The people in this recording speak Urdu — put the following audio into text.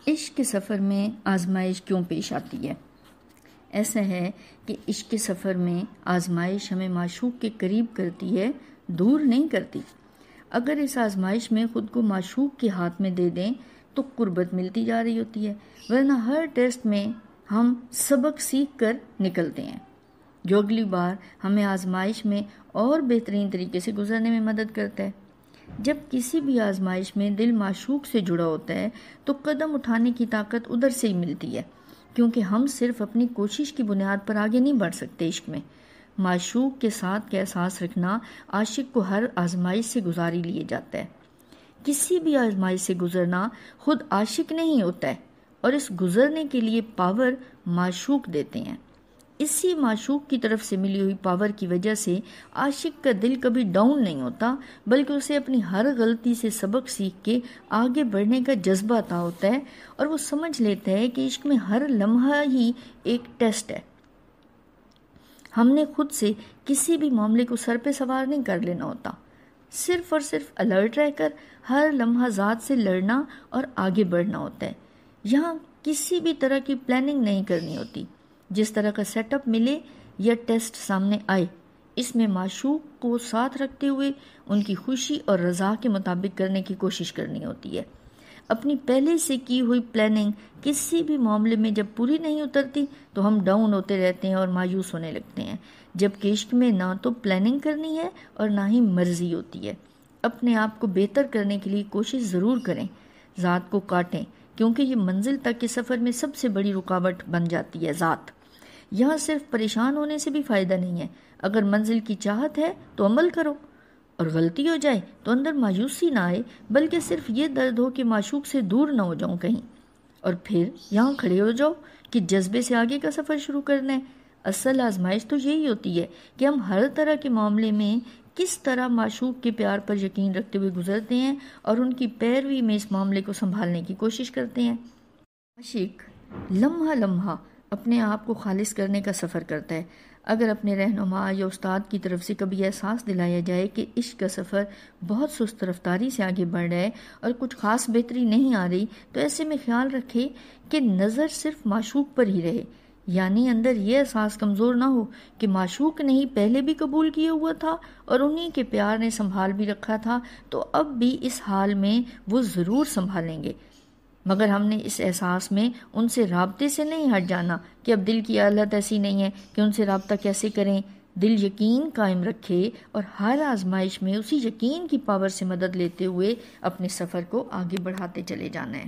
عشق کے سفر میں آزمائش کیوں پیش آتی ہے؟ ایسا ہے کہ عشق کے سفر میں آزمائش ہمیں معشوق کے قریب کرتی ہے، دور نہیں کرتی۔ اگر اس آزمائش میں خود کو معشوق کے ہاتھ میں دے دیں تو قربت ملتی جا رہی ہوتی ہے، ورنہ ہر ٹیسٹ میں ہم سبق سیکھ کر نکلتے ہیں جو اگلی بار ہمیں آزمائش میں اور بہترین طریقے سے گزرنے میں مدد کرتا ہے۔ جب کسی بھی آزمائش میں دل معشوق سے جڑا ہوتا ہے تو قدم اٹھانے کی طاقت ادھر سے ہی ملتی ہے، کیونکہ ہم صرف اپنی کوشش کی بنیاد پر آگے نہیں بڑھ سکتے۔ عشق میں معشوق کے ساتھ کا احساس رکھنا عاشق کو ہر آزمائش سے گزاری لیے جاتا ہے۔ کسی بھی آزمائش سے گزرنا خود عاشق نہیں ہوتا ہے، اور اس گزرنے کے لیے پاور معشوق دیتے ہیں۔ اسی معشوق کی طرف سے ملی ہوئی پاور کی وجہ سے عاشق کا دل کبھی ڈاؤن نہیں ہوتا، بلکہ اسے اپنی ہر غلطی سے سبق سیکھ کے آگے بڑھنے کا جذبہ عطا ہوتا ہے، اور وہ سمجھ لیتا ہے کہ عشق میں ہر لمحہ ہی ایک ٹیسٹ ہے۔ ہم نے خود سے کسی بھی معاملے کو سر پہ سوار نہیں کر لینا ہوتا، صرف اور صرف الرٹ رہ کر ہر لمحہ ذات سے لڑنا اور آگے بڑھنا ہوتا ہے۔ یہاں کسی بھی طرح کی پلاننگ نہیں کرنی ہوتی، جس طرح کا سیٹ اپ ملے یا ٹیسٹ سامنے آئے، اس میں معشوق کو ساتھ رکھتے ہوئے ان کی خوشی اور رضا کے مطابق کرنے کی کوشش کرنی ہوتی ہے۔ اپنی پہلے سے کی ہوئی پلاننگ کسی بھی معاملے میں جب پوری نہیں اترتی تو ہم ڈاؤن ہوتے رہتے ہیں اور مایوس ہونے لگتے ہیں، جبکہ عشق میں نہ تو پلاننگ کرنی ہے اور نہ ہی مرضی ہوتی ہے۔ اپنے آپ کو بہتر کرنے کے لیے کوشش ضرور کریں، ذات کو کاٹیں، کیونکہ یہ منزل تک کے سفر میں سب سے بڑی رکاوٹ بن جاتی ہے ذات۔ یہاں صرف پریشان ہونے سے بھی فائدہ نہیں ہے۔ اگر منزل کی چاہت ہے تو عمل کرو، اور غلطی ہو جائے تو اندر مایوسی نہ آئے، بلکہ صرف یہ درد ہو کہ معشوق سے دور نہ ہو جاؤں کہیں، اور پھر یہاں کھڑے ہو جاؤ کہ جذبے سے آگے کا سفر شروع کرنا ہے۔ اصل آزمائش تو یہی ہوتی ہے کہ ہم ہر طرح کے معاملے میں کس طرح معشوق کے پیار پر یقین رکھتے ہوئے گزرتے ہیں اور ان کی پیروی میں اس معاملے کو سنبھالنے کی کوشش کرتے ہیں۔ عاشق لمحہ لمحہ اپنے آپ کو خالص کرنے کا سفر کرتا ہے۔ اگر اپنے رہنما یا استاد کی طرف سے کبھی احساس دلایا جائے کہ عشق کا سفر بہت سست رفتاری سے آگے بڑھ رہا ہے اور کچھ خاص بہتری نہیں آ رہی، تو ایسے میں خیال رکھے کہ نظر صرف معشوق پر ہی رہے، یعنی اندر یہ احساس کمزور نہ ہو کہ معشوق نے ہی پہلے بھی قبول کیا ہوا تھا اور انہی کے پیار نے سنبھال بھی رکھا تھا، تو اب بھی اس حال میں وہ ضرور سنبھالیں گے۔ مگر ہم نے اس احساس میں ان سے رابطے سے نہیں ہٹ جانا کہ اب دل کی حالت ایسی نہیں ہے کہ ان سے رابطہ کیسے کریں۔ دل یقین قائم رکھے اور ہر آزمائش میں اسی یقین کی پاور سے مدد لیتے ہوئے اپنے سفر کو آگے بڑھاتے چلے جانا ہے۔